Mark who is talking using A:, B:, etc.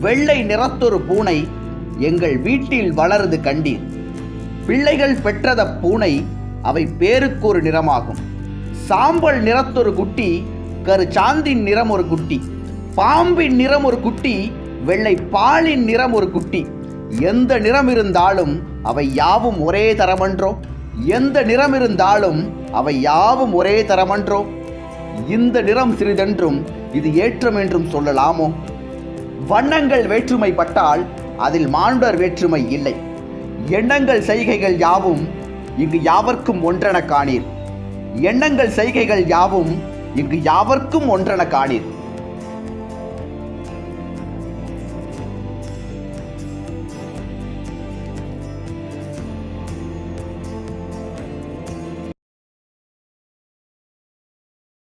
A: வெள்ளை நிறத்தொரு பூனை எங்கள் வீட்டில் வளருது கண்டீர். பிள்ளைகள் பெற்றத பூனை அவை பேருக்கொரு நிறமாகும். சாம்பல் நிறத்தொரு குட்டி, கரு சாந்தின் நிறம் ஒரு குட்டி, பாம்பின் நிறம் ஒரு குட்டி, வெள்ளை பாலின் நிறம் ஒரு குட்டி. எந்த நிறம் இருந்தாலும் அவை யாவும் ஒரே தரமன்றோ? எந்த நிறம் இருந்தாலும் அவை யாவும் ஒரே தரமன்றோ? இந்த நிறம் சிறிதென்றும் இது ஏற்றம் என்றும் சொல்லலாமோ? வண்ணங்கள் வேற்றுமை பட்டால் அதில் மானுடர் வேற்றுமை இல்லை. எண்ணங்கள் செய்கைகள் யாவும் இங்கு யாவர்க்கும் ஒன்றென காணீர். எண்ணங்கள் செய்கைகள் யாவும் இங்கு யாவர்க்கும் ஒன்றென காணீர்.